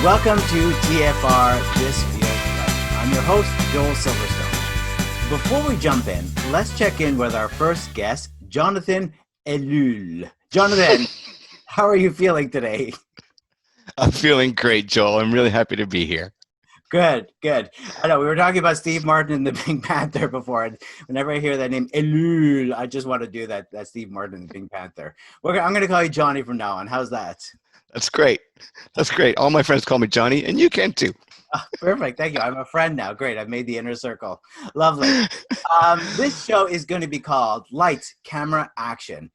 Welcome to TFR This Feels Right. I'm your host, Joel Silverstone. Before we jump in, let's check in with our first guest, Jonathan Ellul. Jonathan, how are you feeling today? I'm feeling great, Joel. I'm really happy to be here. Good, good. I know we were talking about Steve Martin and the Pink Panther before, and whenever I hear that name, Ellul, I just want to do that Steve Martin and the Pink Panther. I'm going to call you Johnny from now on. How's that? That's great. That's great. All my friends call me Johnny, and you can too. Perfect. Thank you. I'm a friend now. Great. I've made the inner circle. Lovely. This show is going to be called Lights, Camera, Action.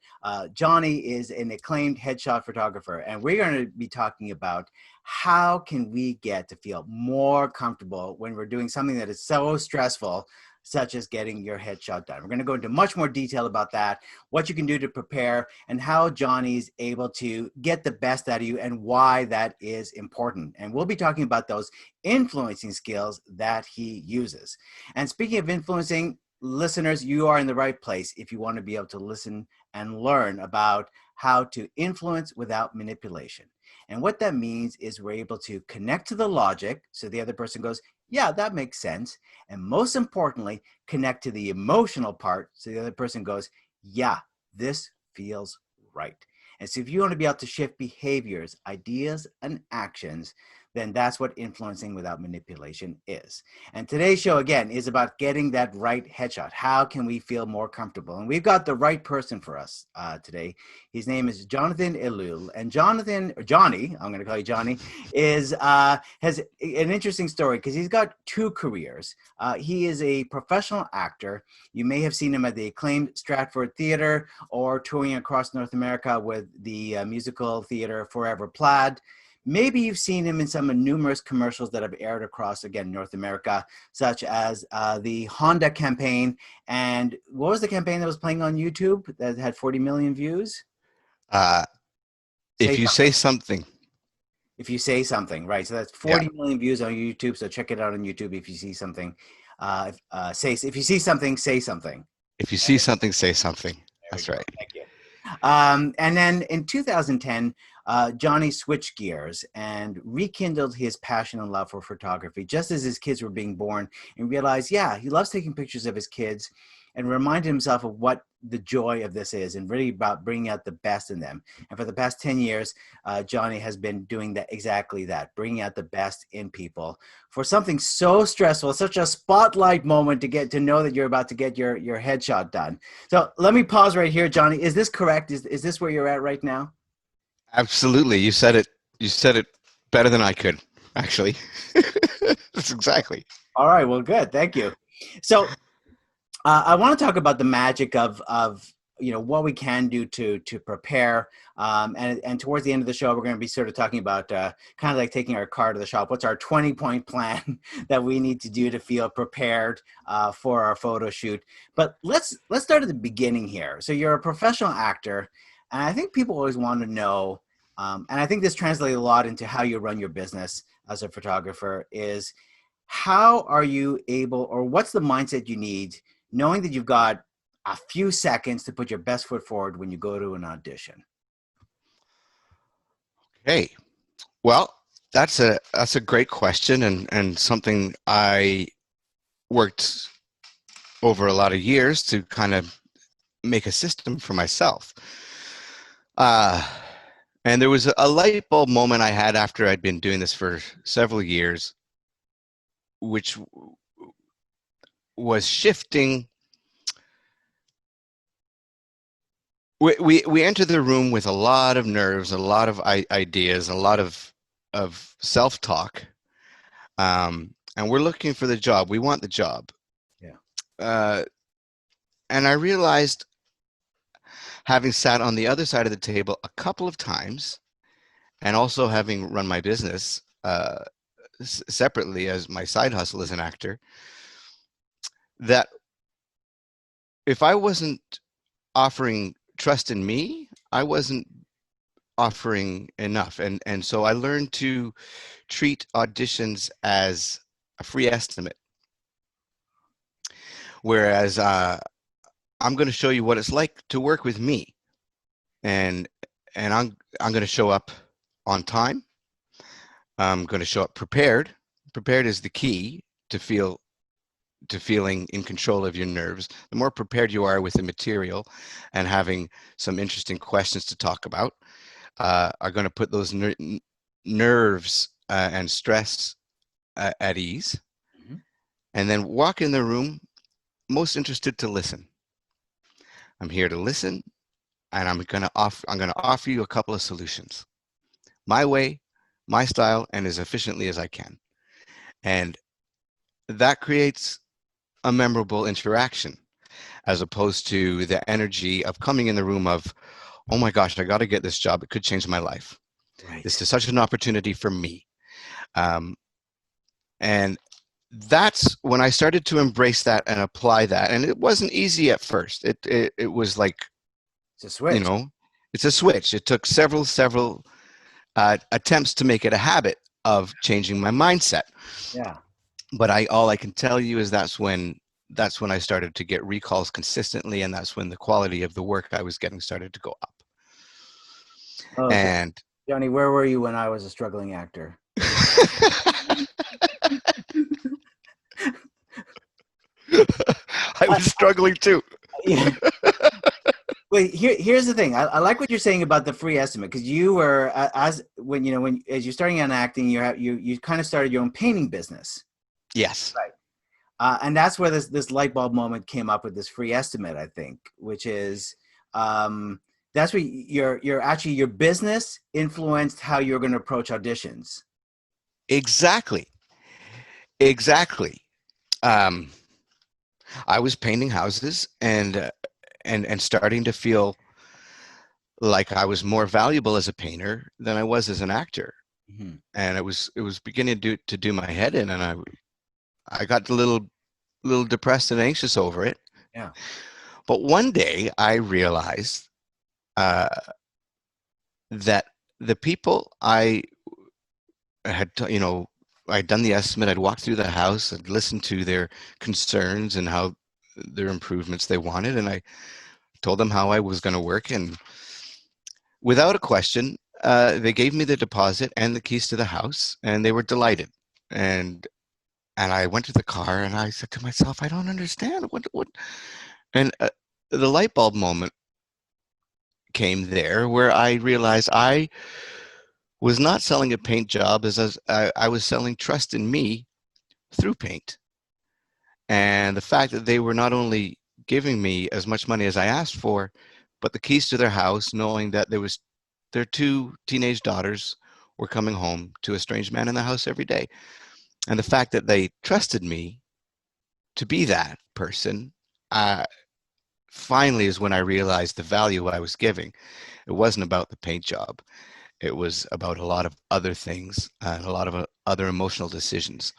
Jonny is an acclaimed headshot photographer, and we're going to be talking about how can we get to feel more comfortable when we're doing something that is so stressful, such as getting your headshot done. We're going to go into much more detail about that, what you can do to prepare, and how Jonny's able to get the best out of you and why that is important. And we'll be talking about those influencing skills that he uses. And speaking of influencing, listeners, you are in the right place if you want to be able to listen and learn about how to influence without manipulation. And what that means is we're able to connect to the logic, so the other person goes, yeah, that makes sense. And most importantly, connect to the emotional part, so the other person goes, yeah, this feels right. And so if you want to be able to shift behaviors, ideas, and actions, then that's what influencing without manipulation is. And today's show, again, is about getting that right headshot. How can we feel more comfortable? And we've got the right person for us today. His name is Jonathan Ellul. And Jonny, I'm going to call you Jonny, has an interesting story because he's got two careers. He is a professional actor. You may have seen him at the acclaimed Stratford Theatre or touring across North America with the musical theater Forever Plaid. Maybe you've seen him in some numerous commercials that have aired across, again, North America, such as the Honda campaign. And what was the campaign that was playing on YouTube that had 40 million views? If you say something. If you say something, right. So that's 40 million views on YouTube. So check it out on YouTube if you see something. If you see something, say something. If you see something, say something. That's right. Thank you. And then in 2010, Jonny switched gears and rekindled his passion and love for photography just as his kids were being born, and realized, yeah, he loves taking pictures of his kids, and reminded himself of what the joy of this is and really about bringing out the best in them. And for the past 10 years, Jonny has been doing exactly that, bringing out the best in people for something so stressful, such a spotlight moment to get to know that you're about to get your headshot done. So let me pause right here, Jonny. Is this correct? Is this where you're at right now? Absolutely. You said it better than I could, actually. That's exactly. All right. Well, good. Thank you. So I want to talk about the magic of what we can do to prepare. And towards the end of the show, we're going to be sort of talking about kind of like taking our car to the shop. What's our 20-point plan that we need to do to feel prepared for our photo shoot? But let's start at the beginning here. So you're a professional actor. And I think people always want to know, and I think this translates a lot into how you run your business as a photographer, is how are you able, or what's the mindset you need, knowing that you've got a few seconds to put your best foot forward when you go to an audition? Okay. Well, that's a great question, and something I worked over a lot of years to kind of make a system for myself. And there was a light bulb moment I had after I'd been doing this for several years, which was shifting. We entered the room with a lot of nerves, a lot of ideas, a lot of self-talk, and we're looking for the job. We want the job. Yeah. And I realized, having sat on the other side of the table a couple of times, and also having run my business separately as my side hustle as an actor, that if I wasn't offering trust in me, I wasn't offering enough. And so I learned to treat auditions as a free estimate. Whereas I'm going to show you what it's like to work with me, and I'm going to show up on time. I'm going to show up prepared. Prepared is the key to feeling in control of your nerves. The more prepared you are with the material and having some interesting questions to talk about, are going to put those nerves and stress at ease. Mm-hmm. And then walk in the room most interested to listen. I'm here to listen, and I'm going to offer you a couple of solutions, my way, my style, and as efficiently as I can. And that creates a memorable interaction, as opposed to the energy of coming in the room of, oh my gosh, I got to get this job. It could change my life. This Right. is such an opportunity for me. Um, and that's when I started to embrace that and apply that. And it wasn't easy at first. It was like, It's a you switch. know, it's a switch. It took several attempts to make it a habit of changing my mindset. Yeah. But all I can tell you is that's when I started to get recalls consistently, and that's when the quality of the work I was getting started to go up. Oh, And Jonny, where were you when I was a struggling actor? I was struggling too. Yeah. Wait, here's the thing. I like what you're saying about the free estimate, because you were as when you know when as you're starting out acting, you kind of started your own painting business, Yes, right? And that's where this light bulb moment came up with this free estimate, I think, which is that's where your actually your business influenced how you're going to approach auditions. exactly, exactly. Um, I was painting houses and starting to feel like I was more valuable as a painter than I was as an actor, Hmm. and it was beginning to do my head in, and I got a little depressed and anxious over it. Yeah. But one day I realized uh, that the people I had, I'd done the estimate, I'd walked through the house, I'd listened to their concerns and how their improvements they wanted, and I told them how I was going to work, and without a question, they gave me the deposit and the keys to the house, and they were delighted. And I went to the car, and I said to myself, I don't understand what. And the light bulb moment came there, where I realized I was not selling a paint job, as I was selling trust in me through paint. And the fact that they were not only giving me as much money as I asked for, but the keys to their house, knowing that their two teenage daughters were coming home to a strange man in the house every day. And the fact that they trusted me to be that person, uh, finally is when I realized the value I was giving. It wasn't about the paint job. It was about a lot of other things and a lot of other emotional decisions.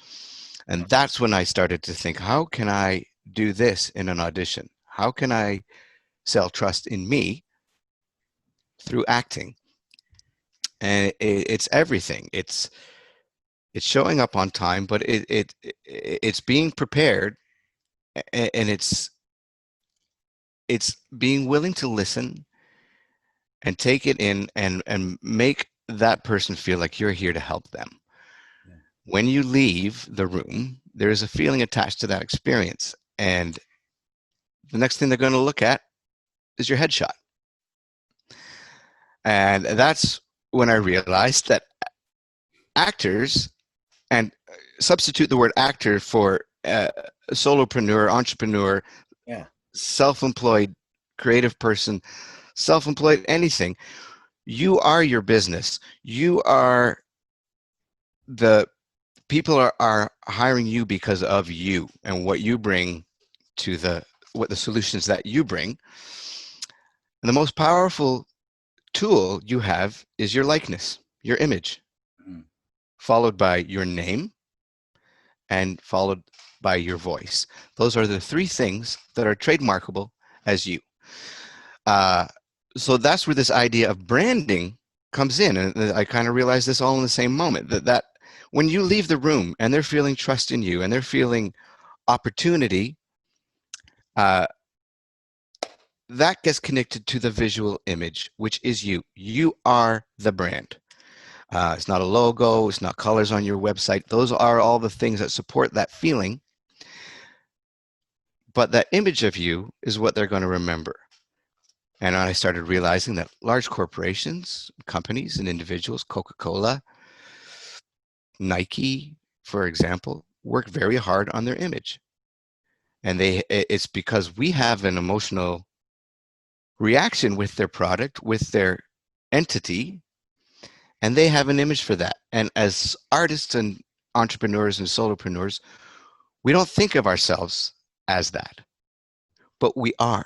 And that's when I started to think, how can I do this in an audition? How can I sell trust in me through acting? And it's everything. It's showing up on time, but it's being prepared, and it's being willing to listen and take it in and make that person feel like you're here to help them. Yeah. When you leave the room, there is a feeling attached to that experience, and the next thing they're going to look at is your headshot. And that's when I realized that actors, and substitute the word actor for solopreneur, entrepreneur, Yeah. self-employed, creative person, self-employed, anything. You are your business. You are the people are hiring you because of you and what you bring to the solutions that you bring. And the most powerful tool you have is your likeness, your image, Mhm. followed by your name and followed by your voice. Those are the three things that are trademarkable as you. Uh, so that's where this idea of branding comes in. And I kind of realized this all in the same moment, that when you leave the room and they're feeling trust in you and they're feeling opportunity, uh, that gets connected to the visual image, which is you. You are the brand. It's not a logo. It's not colors on your website. Those are all the things that support that feeling. But that image of you is what they're going to remember. And I started realizing that large corporations, companies, and individuals, Coca-Cola, Nike, for example, work very hard on their image. And it's because we have an emotional reaction with their product, with their entity, and they have an image for that. And as artists and entrepreneurs and solopreneurs, we don't think of ourselves as that, but we are.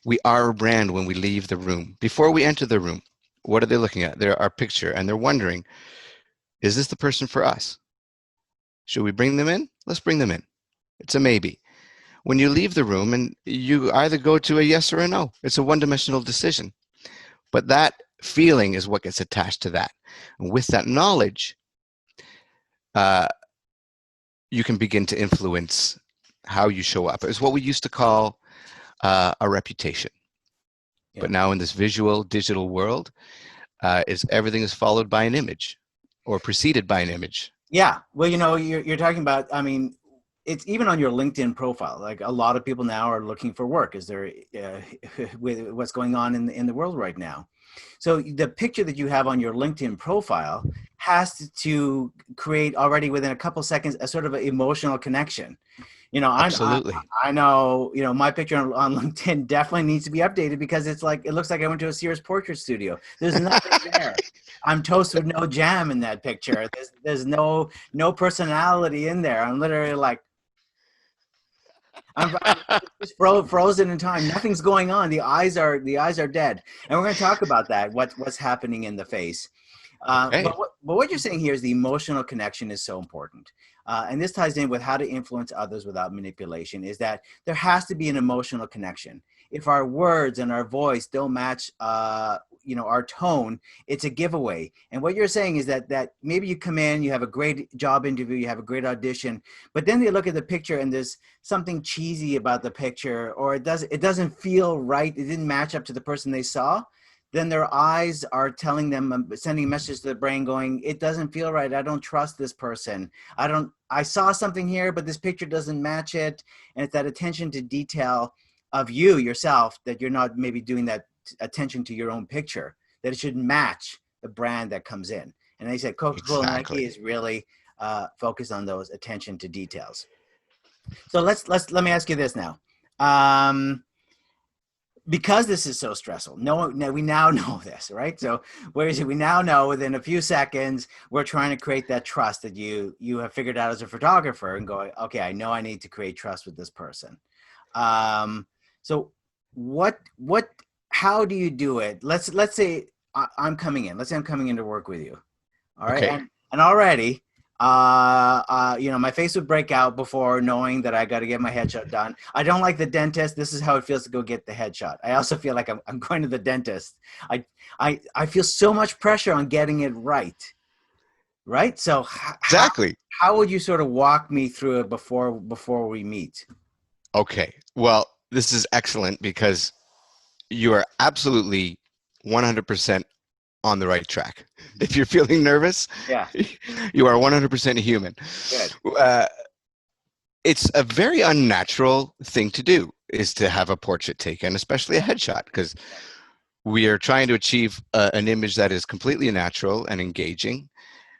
We are a brand when we leave the room. Before we enter the room, what are they looking at? They're our picture, and they're wondering, is this the person for us? Should we bring them in? Let's bring them in. It's a maybe. When you leave the room, and you either go to a yes or a no, it's a one-dimensional decision. But that feeling is what gets attached to that. And with that knowledge, you can begin to influence how you show up. It's what we used to call a reputation. Yeah. But now in this visual, digital world, everything is followed by an image or preceded by an image. Yeah. Well, you're talking about, I mean, it's even on your LinkedIn profile. Like a lot of people now are looking for work. Is there with what's going on in the world right now? So the picture that you have on your LinkedIn profile has to create already within a couple seconds a sort of an emotional connection. Absolutely. I know, my picture on LinkedIn definitely needs to be updated because it looks like I went to a Sears portrait studio. There's nothing there. I'm toast with no jam in that picture. There's no personality in there. I'm literally like, I'm just frozen in time. Nothing's going on. The eyes are dead. And we're going to talk about that. What's happening in the face. Okay. But what you're saying here is the emotional connection is so important. And this ties in with how to influence others without manipulation, is that there has to be an emotional connection. If our words and our voice don't match, our tone, it's a giveaway. And what you're saying is that maybe you come in, you have a great job interview, you have a great audition, but then they look at the picture and there's something cheesy about the picture, or it doesn't feel right. It didn't match up to the person they saw. Then their eyes are telling them, sending a message to the brain going, it doesn't feel right. I don't trust this person. I saw something here, but this picture doesn't match it. And it's that attention to detail of you yourself, that you're not maybe doing that attention to your own picture, that it should match the brand that comes in. And they said Coca-Cola and Nike is really focused on those attention to details. So let me ask you this now. Because this is so stressful, we now know this, right? So we now know within a few seconds, we're trying to create that trust that you have figured out as a photographer and going, okay, I know I need to create trust with this person. So how do you do it? Let's say I'm coming in. Let's say I'm coming in to work with you. All right. Okay. And already, my face would break out before knowing that I got to get my headshot done. I don't like the dentist. This is how it feels to go get the headshot. I also feel like I'm going to the dentist. I feel so much pressure on getting it right. Right. So exactly. How would you sort of walk me through it before we meet? Okay. Well, this is excellent because you are absolutely 100% on the right track. If you're feeling nervous, yeah, you are 100% human. Good. It's a very unnatural thing to do, is to have a portrait taken, especially a headshot, because we are trying to achieve an image that is completely natural and engaging,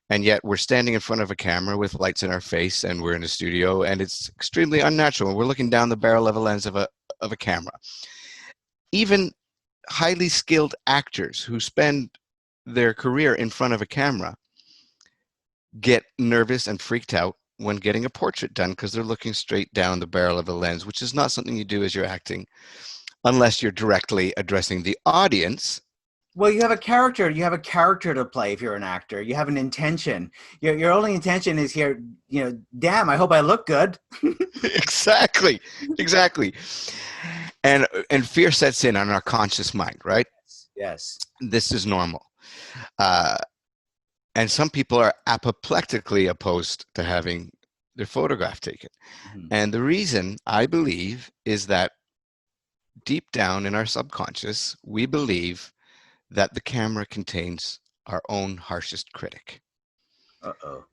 and yet we're standing in front of a camera with lights in our face, and we're in a studio, and it's extremely unnatural. We're looking down the barrel of a lens of a camera. Even highly skilled actors who spend their career in front of a camera get nervous and freaked out when getting a portrait done, because they're looking straight down the barrel of a lens, which is not something you do as you're acting, unless you're directly addressing the audience. Well, you have a character. You have a character to play if you're an actor. You have an intention. Your only intention is here, damn, I hope I look good. Exactly. And fear sets in on our conscious mind, right? Yes. This is normal. And some people are apoplectically opposed to having their photograph taken. Mm-hmm. And the reason, I believe, is that deep down in our subconscious, we believe that the camera contains our own harshest critic. Uh-oh.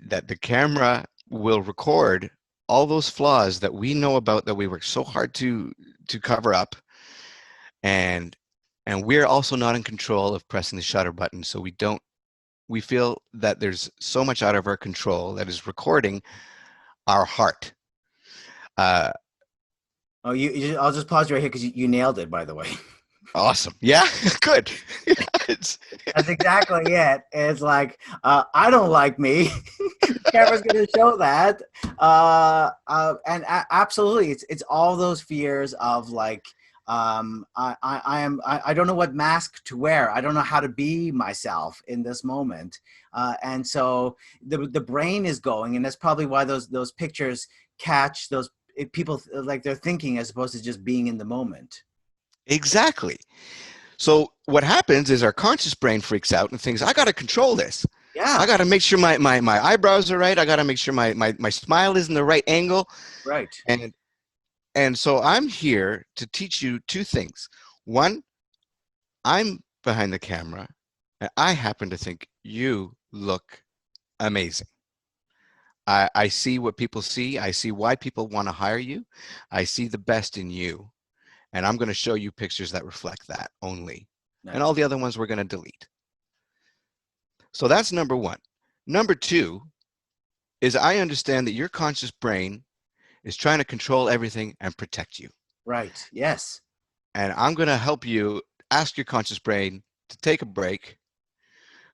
That the camera will record all those flaws that we know about, that we work so hard to cover up, and we're also not in control of pressing the shutter button. So we feel that there's so much out of our control that is recording our heart. Oh, I'll just pause you right here because you nailed it, by the way. Awesome. Yeah, good. Yeah, That's exactly it. It's like, I don't like me. The camera's going to show that. Absolutely, it's all those fears of like, I don't know what mask to wear. I don't know how to be myself in this moment. And so the brain is going, and that's probably why those pictures catch those people like they're thinking as opposed to just being in the moment. exactly. So what happens is our conscious brain freaks out and thinks, I got to control this. I Yeah, got to make sure my eyebrows are right. I got to make sure my smile is in the right angle. right. And so I'm here to teach you two things. One, I'm behind the camera, and I happen to think you look amazing. I see what people see. I see why people want to hire you. I see the best in you. And I'm going to show you pictures that reflect that only. And all Nice. the other ones we're going to delete. So that's number one. Number two is I understand that your conscious brain is trying to control everything and protect you. Right. Yes. And I'm going to help you ask your conscious brain to take a break,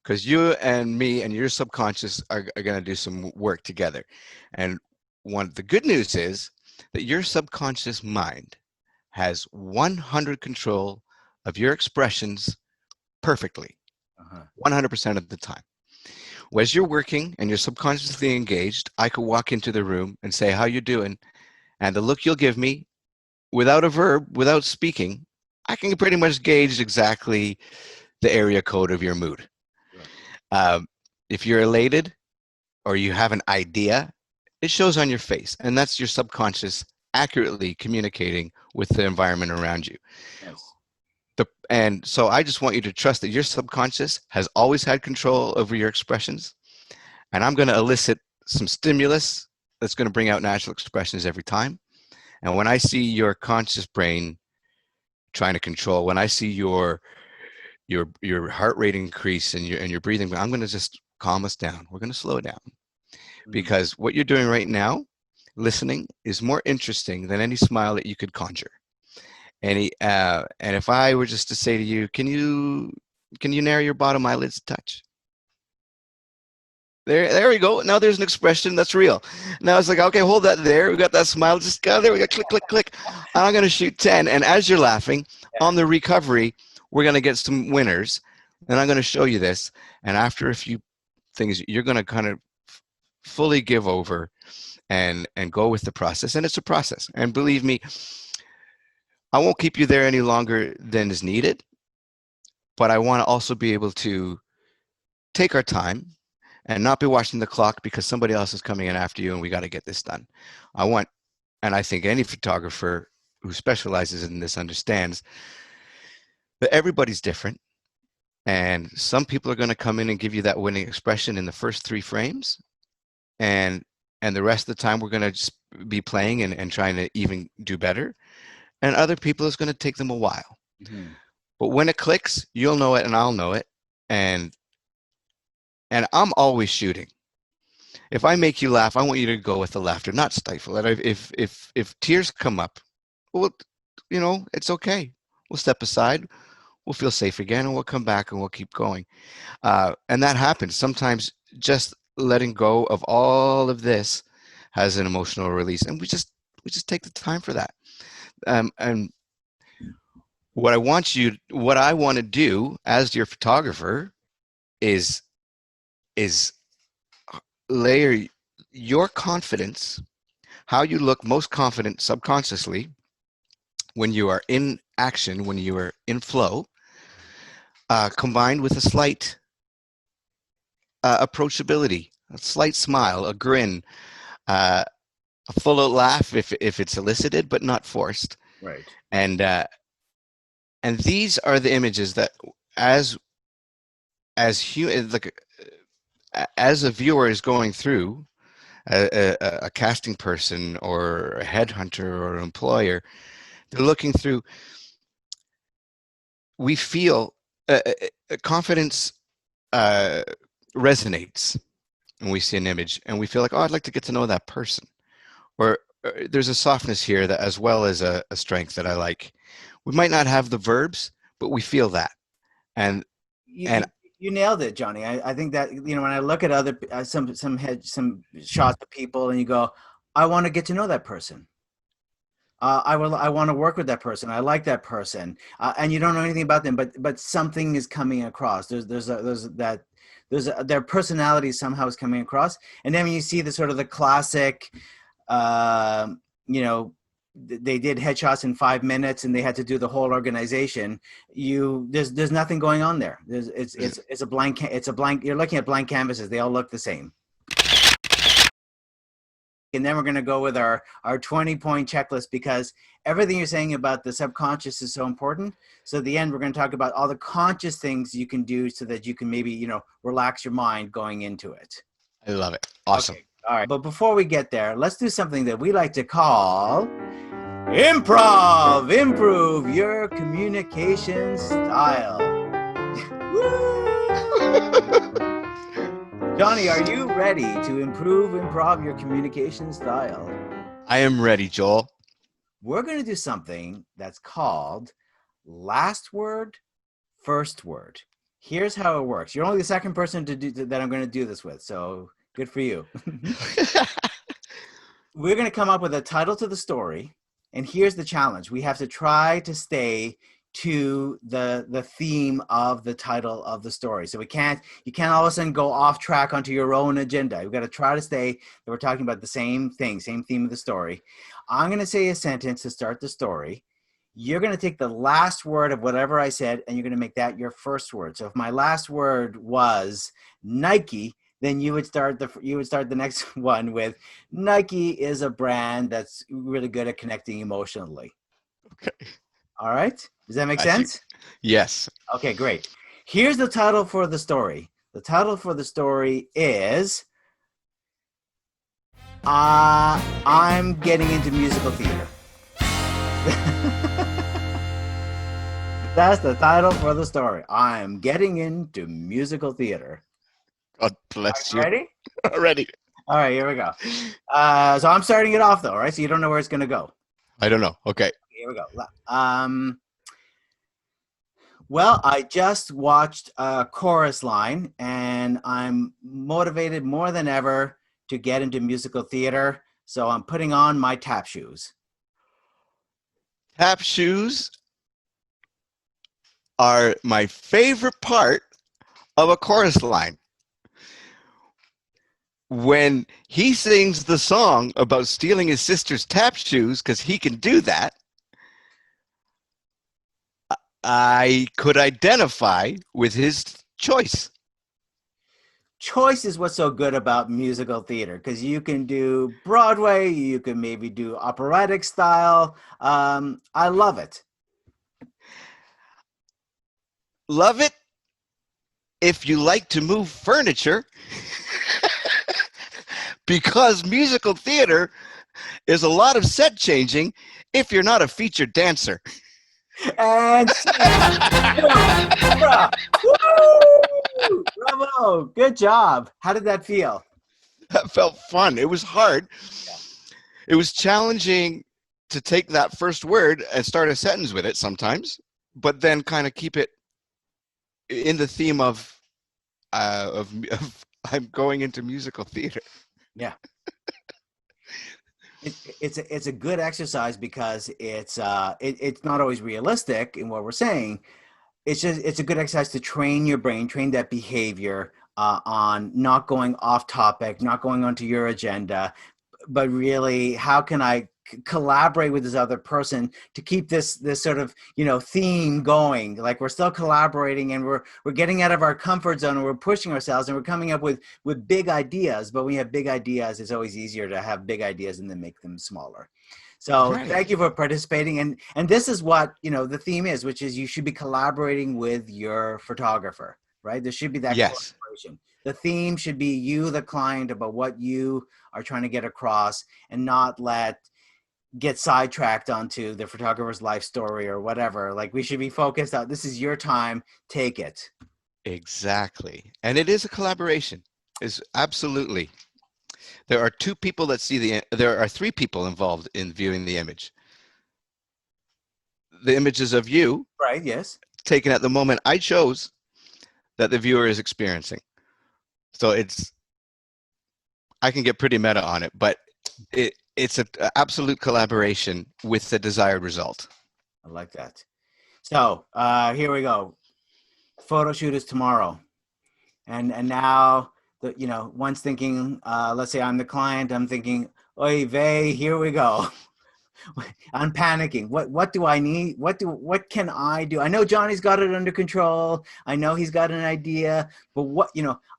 because you and me and your subconscious are going to do some work together. And the good news is that your subconscious mind has 100 control of your expressions perfectly, Uh-huh. 100% of the time. As you're working and you're subconsciously engaged, I could walk into the room and say, how you doing? And the look you'll give me, without a verb, without speaking, I can pretty much gauge exactly the area code of your mood. Sure. If you're elated or you have an idea, it shows on your face. And that's your subconscious accurately communicating with the environment around you. Nice. And so I just want you to trust that your subconscious has always had control over your expressions. And I'm going to elicit some stimulus that's going to bring out natural expressions every time. And when I see your conscious brain trying to control, when I see your heart rate increase and your breathing, I'm going to just calm us down. We're going to slow down, Mm. because what you're doing right now, listening, is more interesting than any smile that you could conjure. And if I were just to say to you, can you narrow your bottom eyelids a touch? There we go. Now there's an expression that's real. Now it's like, okay, hold that there. We got that smile. Just go there. We got click, click, click. I'm going to shoot 10. And as you're laughing Yeah. on the recovery, we're going to get some winners. And I'm going to show you this. And after a few things, you're going to kind of fully give over and go with the process. And it's a process. And believe me, I won't keep you there any longer than is needed. But I want to also be able to take our time and not be watching the clock because somebody else is coming in after you and we got to get this done. And I think any photographer who specializes in this understands that everybody's different. And some people are going to come in and give you that winning expression in the first 3 frames. And the rest of the time we're going to just be playing and trying to even do better. And other people, it's going to take them a while. Mm-hmm. But when it clicks, you'll know it and I'll know it. And I'm always shooting. If I make you laugh, I want you to go with the laughter, not stifle it. If tears come up, well, it's okay. We'll step aside. We'll feel safe again, and we'll come back and we'll keep going. And that happens. Sometimes just letting go of all of this has an emotional release, and we just take the time for that. And what I want to do as your photographer is layer your confidence, how you look most confident subconsciously when you are in action, when you are in flow, combined with a slight approachability, a slight smile, a grin, a full out laugh if it's elicited but not forced. Right. And these are the images that, as like as a viewer is going through, a casting person or a headhunter or an employer, they're looking through. We feel confidence resonates when we see an image, and we feel like, oh, I'd like to get to know that person. Or there's a softness here that, as well as a strength that I like. We might not have the verbs, but we feel that. And You, and you, you nailed it, Johnny. I think that, you know, when I look at other some shots of people, and you go, I want to get to know that person. I want to work with that person. I like that person, and you don't know anything about them, but something is coming across. Their personality somehow is coming across, and then when you see the sort of the classic, uh, you know, they did headshots in 5 minutes, and they had to do the whole organization. There's nothing going on there. It's a blank. It's a blank. You're looking at blank canvases. They all look the same. And then we're going to go with our 20-point checklist, because everything you're saying about the subconscious is so important. So at the end, we're going to talk about all the conscious things you can do so that you can maybe, you know, relax your mind going into it. I love it. Awesome. Okay. All right. But before we get there, let's do something that we like to call improv. Improve your communication style. Jonny, are you ready to improv your communication style? I am ready, Joel. We're going to do something that's called last word, first word. Here's how it works. You're only the second person that I'm going to do this with, so good for you. We're going to come up with a title to the story, and here's the challenge. We have to try to stay to the theme of the title of the story. So you can't all of a sudden go off track onto your own agenda. We've got to try to stay that we're talking about the same thing, same theme of the story. I'm going to say a sentence to start the story. You're going to take the last word of whatever I said, and you're going to make that your first word. So if my last word was Nike, then you would start the next one with Nike is a brand that's really good at connecting emotionally. Okay. All right. Does that make sense? Yes. Okay, great. Here's the title for the story. The title for the story is I'm getting into musical theater. That's the title for the story. I'm getting into musical theater. God bless you. Ready? Ready. All right, here we go. So I'm starting it off though, all right? So you don't know where it's going to go. I don't know. Okay. Here we go. Well, I just watched a chorus line, and I'm motivated more than ever to get into musical theater. So I'm putting on my tap shoes. Tap shoes are my favorite part of a chorus line. When he sings the song about stealing his sister's tap shoes because he can do that, I could identify with his choice. Choice is what's so good about musical theater, because you can do Broadway, you can maybe do operatic style. I love it. Love it if you like to move furniture, because musical theater is a lot of set changing if you're not a featured dancer. And Woo! Bravo! Good job. How did that feel? That felt fun. It was hard. Yeah. It was challenging to take that first word and start a sentence with it sometimes, but then kind of keep it in the theme of I'm going into musical theater. Yeah. It's a good exercise, because it's not always realistic in what we're saying. It's a good exercise to train your brain, train that behavior on not going off topic, not going onto your agenda, but really, how can I collaborate with this other person to keep this sort of, you know, theme going? Like, we're still collaborating, and we're getting out of our comfort zone, and we're pushing ourselves, and we're coming up with big ideas. But when we have big ideas, it's always easier to have big ideas and then make them smaller. So Right. Thank you for participating. And this is what, you know, the theme is, which is you should be collaborating with your photographer. right? There should be that Yes. collaboration. The theme should be you, the client, about what you are trying to get across, and not get sidetracked onto the photographer's life story or whatever. Like, we should be focused on, this is your time, take it. Exactly. And it is a collaboration. Is absolutely. There are two people that see there are three people involved in viewing the image. The images of you Right? Yes. taken at the moment I chose that the viewer is experiencing. So I can get pretty meta on it, but it's an absolute collaboration with the desired result. I like that. So here we go. Photo shoot is tomorrow, and now one's thinking. Let's say I'm the client. I'm thinking, oy vey, here we go. I'm panicking. What do I need? What can I do? I know Johnny's got it under control. I know he's got an idea, but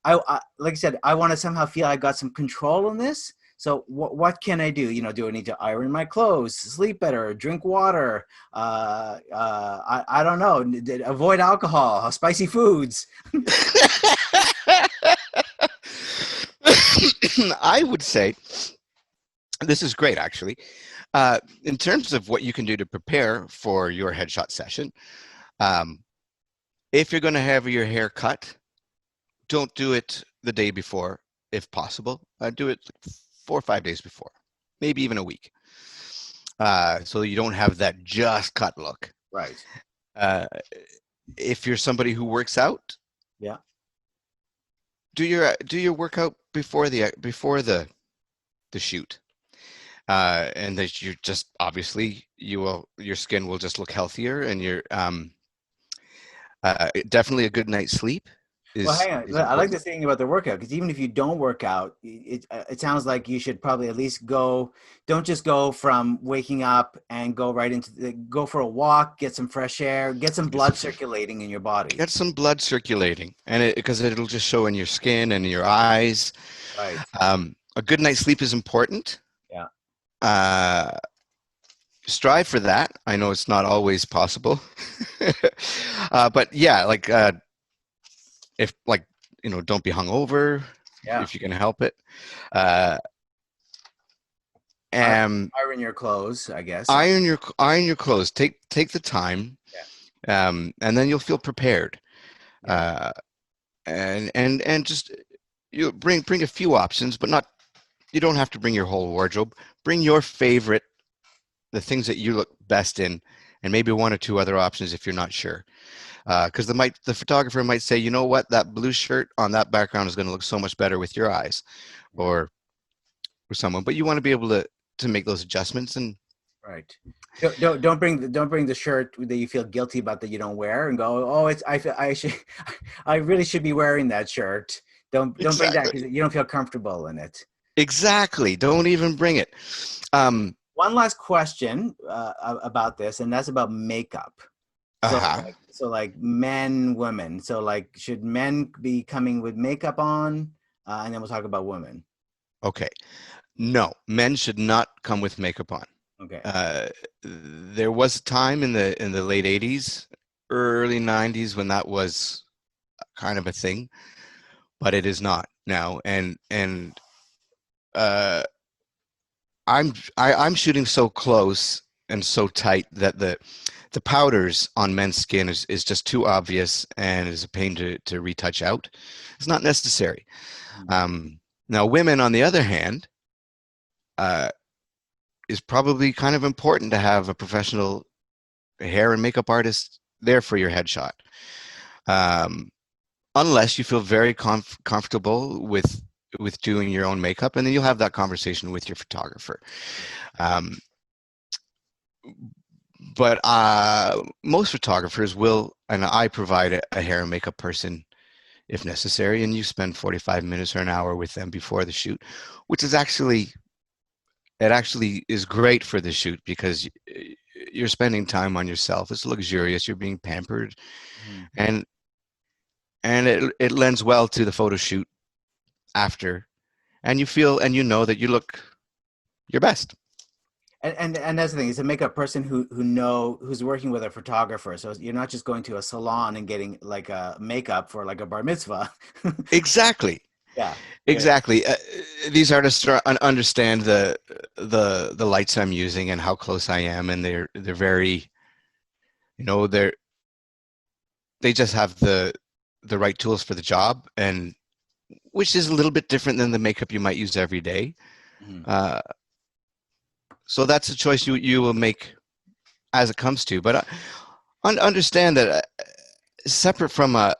I like I said, I want to somehow feel I got some control in this. So what can I do? Do I need to iron my clothes, sleep better, drink water? I don't know. Avoid alcohol, spicy foods. I would say this is great, actually. In terms of what you can do to prepare for your headshot session, if you're going to have your hair cut, don't do it the day before, if possible. Do it 4 or 5 days before, maybe even a week, so you don't have that just cut look. Right. If you're somebody who works out, yeah, do your workout before the shoot. And that you're just obviously your skin will just look healthier, and you're definitely a good night's sleep is. Well, hang on. Is I like important. this thing about the workout, because even if you don't work out, it sounds like you should probably at least go. Don't just go from waking up and go right into go for a walk, get some fresh air, get some blood circulating in your body. Get some blood circulating, and because it'll just show in your skin and your eyes. Right. A good night's sleep is important. Yeah. Strive for that. I know it's not always possible, but yeah, like if don't be hungover. Yeah. If you can help it. Iron your clothes, I guess. Iron your clothes. Take the time. Yeah. And then you'll feel prepared. Yeah. And just you bring a few options, but not. You don't have to bring your whole wardrobe. Bring your favorite, the things that you look best in, and maybe one or two other options if you're not sure. Because the photographer might say, you know what, that blue shirt on that background is going to look so much better with your eyes, or someone. But you want to be able to make those adjustments. And right. Don't bring the shirt that you feel guilty about that you don't wear, and go, oh, I really should be wearing that shirt. Don't bring that because you don't feel comfortable in it. Exactly. Don't even bring it. One last question about this, and that's about makeup. So like men, women. So like, should men be coming with makeup on? And then we'll talk about women. Okay. No, men should not come with makeup on. Okay. There was a time in the late 80s, early 90s when that was kind of a thing, but it is not now. And I'm shooting so close and so tight that the powders on men's skin is just too obvious and is a pain to retouch out. It's not necessary. Now, women, on the other hand, is probably kind of important to have a professional hair and makeup artist there for your headshot. Unless you feel very comfortable with doing your own makeup, and then you'll have that conversation with your photographer. But most photographers will, and I provide a hair and makeup person if necessary, and you spend 45 minutes or an hour with them before the shoot, which is actually is great for the shoot because you're spending time on yourself. It's luxurious. You're being pampered, and it lends well to the photo shoot after, and you feel and you know that you look your best. And that's the thing. It's a makeup person who's working with a photographer. So you're not just going to a salon and getting like a makeup for like a bar mitzvah. Exactly. Yeah. Exactly. These artists understand the lights I'm using and how close I am, and they're very, they just have the right tools for the job, and which is a little bit different than the makeup you might use every day. Mhm. Uh, so that's a choice you will make as it comes to. But understand that separate from a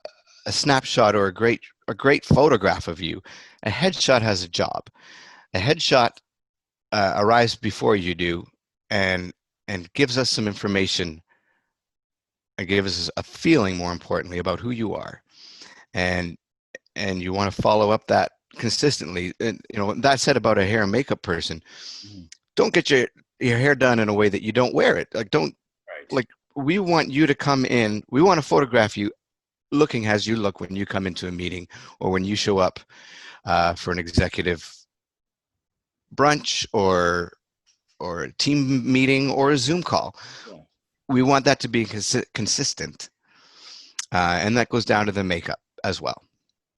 snapshot or a great photograph of you, a headshot has a job. A headshot arrives before you do, and gives us some information and gives us a feeling, more importantly, about who you are, and you want to follow up that consistently. And that said about a hair and makeup person, Mhm. don't get your hair done in a way that you don't wear it. Like, don't Right. like we want you to come in. We want to photograph you looking as you look when you come into a meeting or when you show up for an executive brunch or a team meeting or a Zoom call. Yeah. We want that to be consistent, and that goes down to the makeup as well.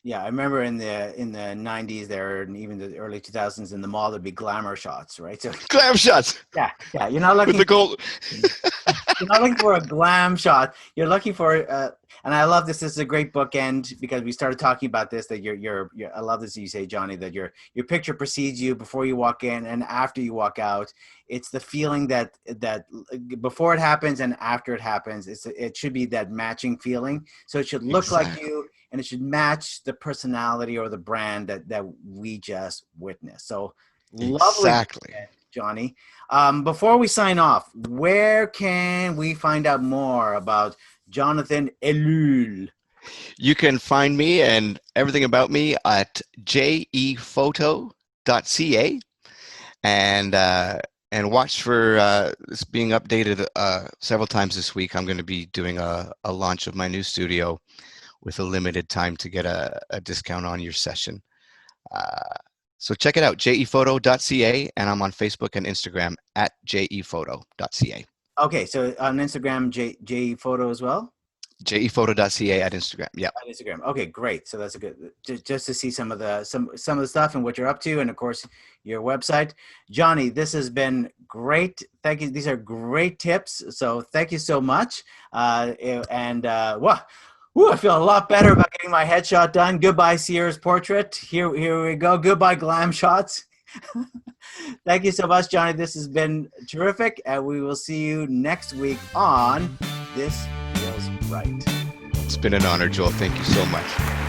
Yeah, I remember in the 90s there, and even the early 2000s in the mall, there'd be glamour shots, right? So Glam shots yeah, yeah, you're not with looking the gold. you're not looking for a glam shot. You're looking for, and I love this. This is a great bookend because we started talking about this. That you're I love this. You say, Jonny, that your picture precedes you before you walk in and after you walk out. It's the feeling that before it happens and after it happens. It should be that matching feeling. So it should look like Exactly. you, and it should match the personality or the brand that we just witnessed. So lovely, Exactly. Jonny. Before we sign off, where can we find out more about Jonathan Ellul? You can find me and everything about me at jephoto.ca, and watch for this being updated several times this week. I'm going to be doing a launch of my new studio with a limited time to get a discount on your session. Uh, so check it out, jephoto.ca, and I'm on Facebook and Instagram at jephoto.ca. Okay, so on Instagram, J Photo as well. jephoto.ca at Instagram. Yeah. On Instagram. Okay, great. So that's a good just to see some of the stuff and what you're up to, and of course your website. Jonny, this has been great. Thank you. These are great tips. So thank you so much. Wow. Ooh, I feel a lot better about getting my headshot done. Goodbye, Sears portrait. Here we go. Goodbye, glam shots. Thank you so much, Jonny. This has been terrific, and we will see you next week on This Feels Right. It's been an honor, Joel. Thank you so much.